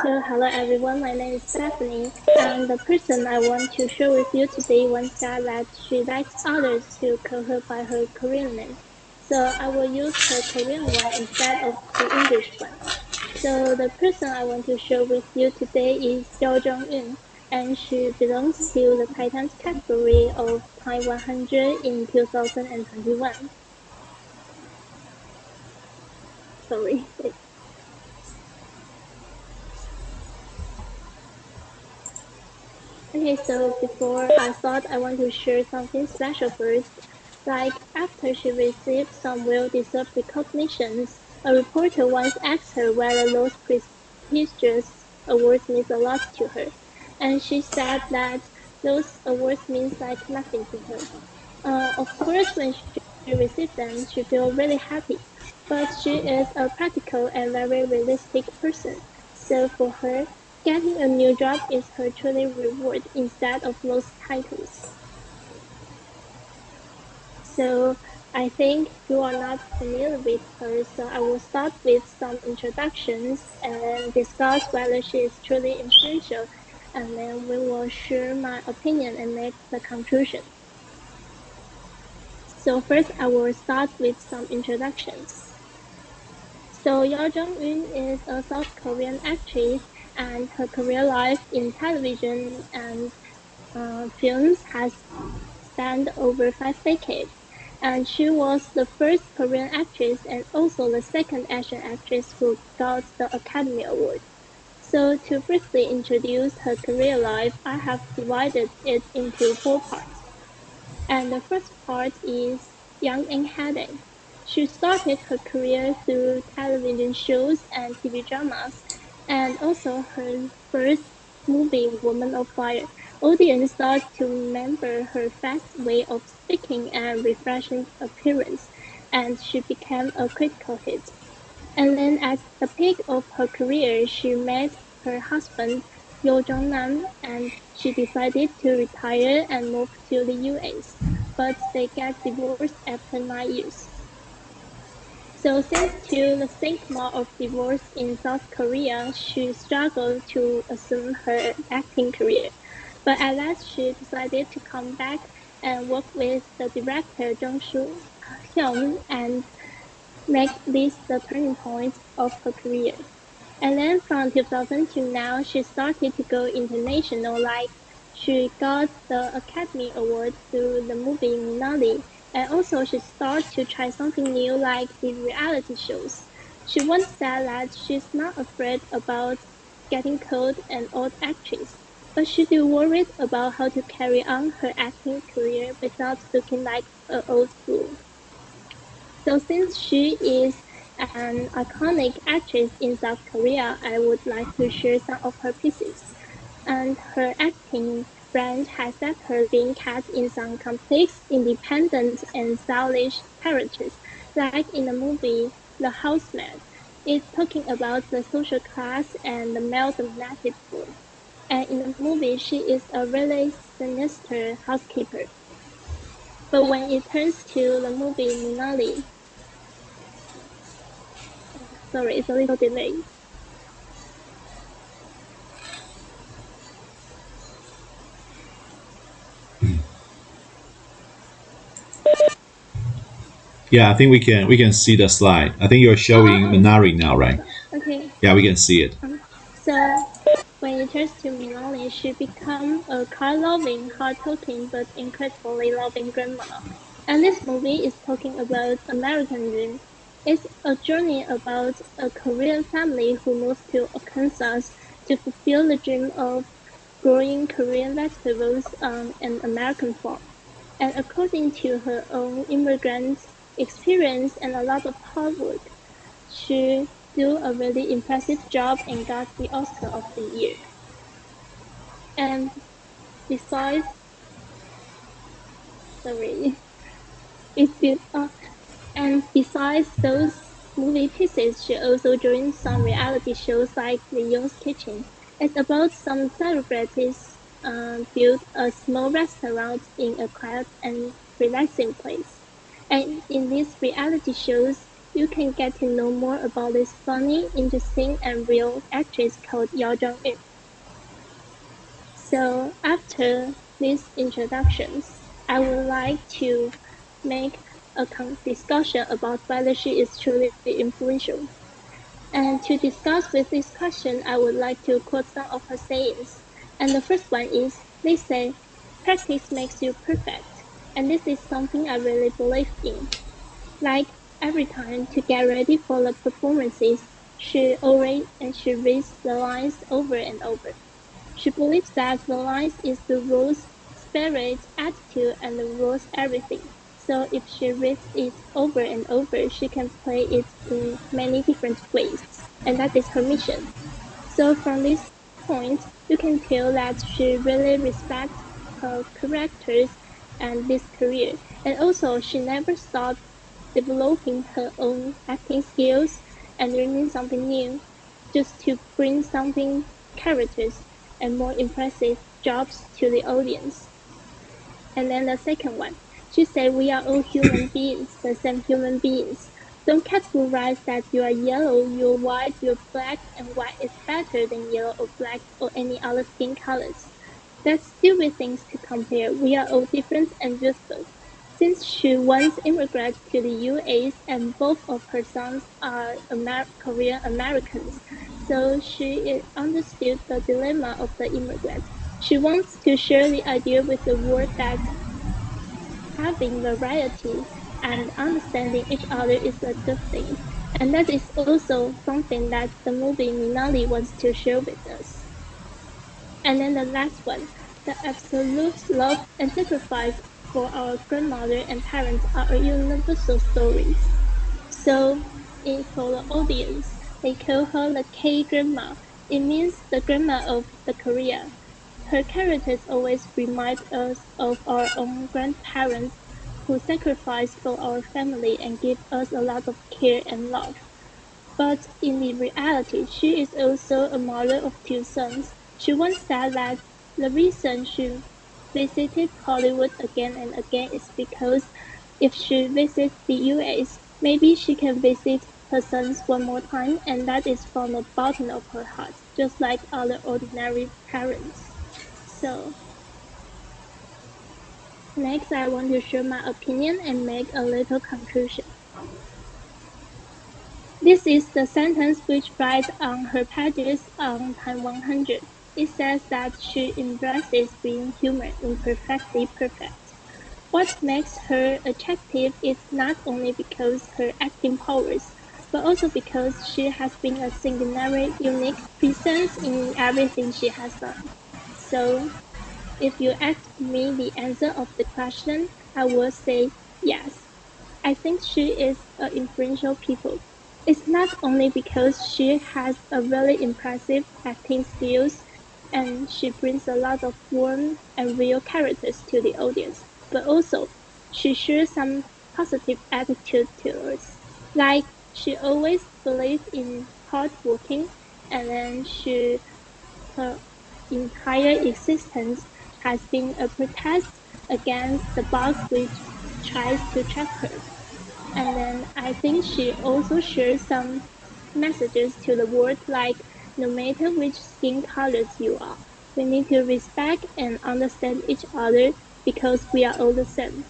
So, hello everyone, my name is Stephanie, and the person I want to share with you today once said that she likes others to call her by her Korean name. So, I will use her Korean one instead of the English one. So, the person I want to share with you today is Yeo Jong-un, and she belongs to the Titans category of Time 100 in 2021. Sorry. Okay, so before I thought I want to share something special first. Like after she received some well-deserved recognitions, a reporter once asked her whether those prestigious awards means a lot to her, and she said that those awards means like nothing to her. Of course, when she received them, she feels really happy, but she is a practical and very realistic person. So for her, getting a new job is her truly reward instead of those titles. So I think you are not familiar with her, so I will start with some introductions and then discuss whether she is truly influential, and then we will share my opinion and make the conclusion. So first, I will start with some introductions. So Yeo Jong-un is a South Korean actress, and her career life in television and films has spanned over 5 decades. And she was the first Korean actress and also the second Asian actress who got the Academy Award. So to briefly introduce her career life, I have divided it into 4 parts. And the first part is young and headed. She started her career through television shows and TV dramas, and also her first movie, Woman of Fire. Audience started to remember her fast way of speaking and refreshing appearance, and she became a critical hit. And then at the peak of her career, she met her husband, Yo Jong-nam, and she decided to retire and move to the US, but they got divorced after 9 years. So thanks to the stigma of divorce in South Korea, she struggled to assume her acting career. But at last, she decided to come back and work with the director Jung Soo-hyun and make this the turning point of her career. And then from 2000 to now, she started to go international. Like she got the Academy Award through the movie Minari, and also she started to try something new, like the reality shows. She once said that she's not afraid about getting called an old actress, but she's worried about how to carry on her acting career without looking like an old fool. So since she is an iconic actress in South Korea, I would like to share some of her pieces. And her acting brand has led her being cast in some complex, independent, and stylish characters, like in the movie The Housemaid. It's talking about the social class and the male-dominated world. And in the movie, she is a really sinister housekeeper. But when it turns to the movie Minari, sorry, it's a little delayed. Yeah, I think we can see the slide. I think you're showing Minari now, right? Okay. Yeah, we can see it. So when it turns to Minari, she becomes a car-loving, hard-talking, but incredibly loving grandma. And this movie is talking about American dream. It's a journey about a Korean family who moves to Arkansas to fulfill the dream of growing Korean vegetables on an American farm. And according to her own immigrant experience and a lot of hard work, she do a really impressive job and got the Oscar of the Year. And besides, sorry, it's been, and besides those movie pieces, she also joined some reality shows like The Young's Kitchen. It's about some celebrities build a small restaurant in a quiet and relaxing place. And in these reality shows, you can get to know more about this funny, interesting, and real actress called Yao Zheng-yun. So after these introductions, I would like to make a discussion about whether she is truly influential. And to discuss with this question, I would like to quote some of her sayings. And the first one is, they say, practice makes you perfect. And this is something I really believe in. Like every time to get ready for the performances, she reads the lines over and over. She believes that the lines is the rules, spirit, attitude, and the rules everything. So if she reads it over and over, she can play it in many different ways, and that is her mission. So from this point, you can tell that she really respects her characters and this career. And also, she never stopped developing her own acting skills and learning something new, just to bring something characters and more impressive jobs to the audience. And then the second one, she said we are all human beings, the same human beings. Don't categorize that you are yellow, you're white, you're black, and white is better than yellow or black or any other skin colors. That's stupid things to compare. We are all different and useful. Since she once immigrated to the US and both of her sons are Korean Americans, so she understood the dilemma of the immigrant. She wants to share the idea with the world that having variety and understanding each other is a good thing. And that is also something that the movie Minari wants to share with us. And then the last one, the absolute love and sacrifice for our grandmother and parents are universal stories. So, for the audience, they call her the K grandma. It means the grandma of the Korea. Her characters always remind us of our own grandparents who sacrificed for our family and give us a lot of care and love. But in the reality, she is also a mother of two sons. She once said that the reason she visited Hollywood again and again is because if she visits the US, maybe she can visit her sons one more time, and that is from the bottom of her heart, just like other ordinary parents. So, next I want to share my opinion and make a little conclusion. This is the sentence which writes on her pages on time 100. It says that she embraces being human, imperfectly perfect. What makes her attractive is not only because her acting powers, but also because she has been a singular, unique presence in everything she has done. So, if you ask me the answer of the question, I would say yes. I think she is an influential people. It's not only because she has a really impressive acting skills and she brings a lot of warm and real characters to the audience, but also she shares some positive attitude to us. Like she always believed in hard working and then her entire existence has been a protest against the boss which tries to trap her. And then I think she also shares some messages to the world like no matter which skin colors you are, we need to respect and understand each other because we are all the same.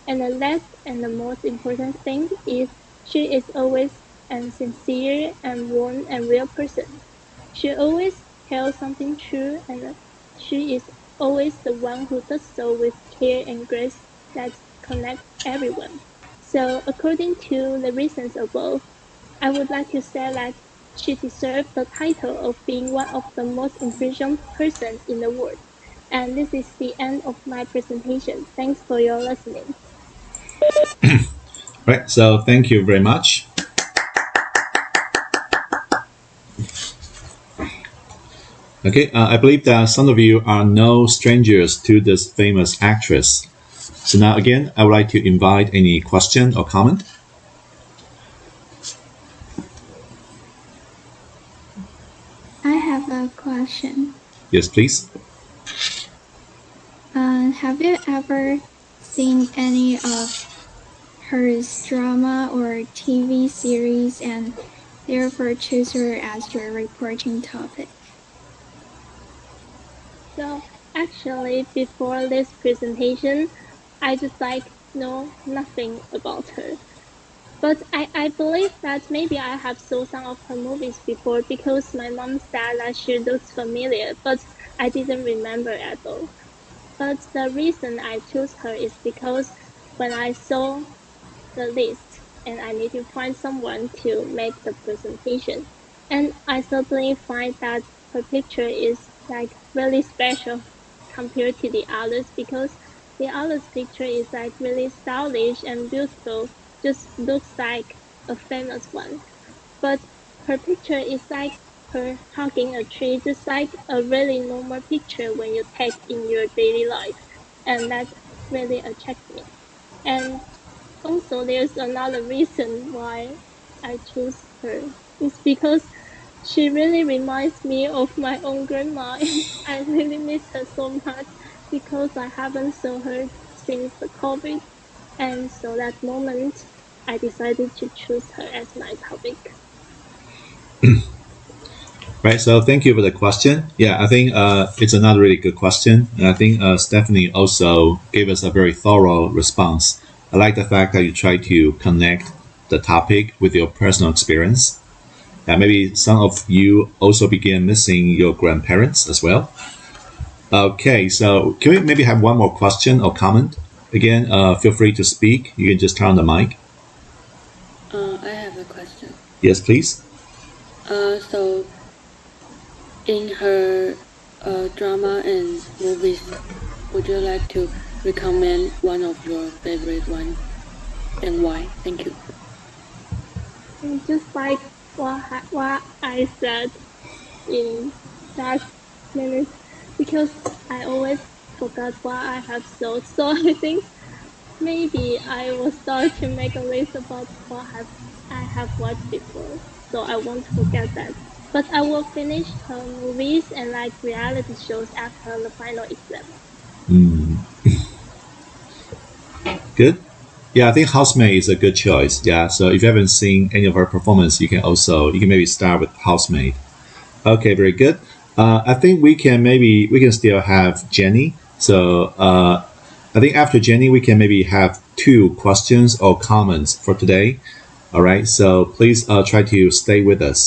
And the last and the most important thing is she is always a sincere and warm and real person. She always tells something true and she is always the one who does so with care and grace that connect everyone. So according to the reasons above, I would like to say that she deserves the title of being one of the most influential persons in the world. And this is the end of my presentation. Thanks for your listening. Right. So thank you very much. Okay. I believe that some of you are no strangers to this famous actress. So now again, I would like to invite any question or comment. I have a question. Yes, please. Have you ever seen any of her drama or TV series and therefore choose her as your reporting topic? So actually, before this presentation, I just know nothing about her. But I believe that maybe I have saw some of her movies before because my mom said that she looks familiar, but I didn't remember at all. But the reason I chose her is because when I saw the list and I need to find someone to make the presentation, and I suddenly find that her picture is really special compared to the others because the others picture is really stylish and beautiful, just looks like a famous one. But her picture is her hugging a tree, just like a really normal picture when you take in your daily life. And that really attracts me. And also, there's another reason why I chose her. It's because she really reminds me of my own grandma, and I really miss her so much because I haven't seen her since the COVID. And so that moment, I decided to choose her as my topic. Right. So thank you for the question. Yeah, I think it's another really good question, and I think Stephanie also gave us a very thorough response. I like the fact that you try to connect the topic with your personal experience. And maybe some of you also began missing your grandparents as well. Okay, so can we maybe have one more question or comment? Again, feel free to speak. You can just turn on the mic. I have a question. Yes, please. So in her drama and movies, would you like to recommend one of your favorite ones and why? Thank you. Just like what I said in that minute, because I always forgot what I have thought. So I think maybe I will start to make a list about what I have watched before, so I won't forget that. But I will finish her movies and reality shows after the final exam. Good. Yeah, I think Housemaid is a good choice. Yeah, so if you haven't seen any of her performance, you can maybe start with Housemaid. Okay, very good. I think we can still have Jenny. So I think after Jenny, we can maybe have 2 questions or comments for today. All right, so please try to stay with us.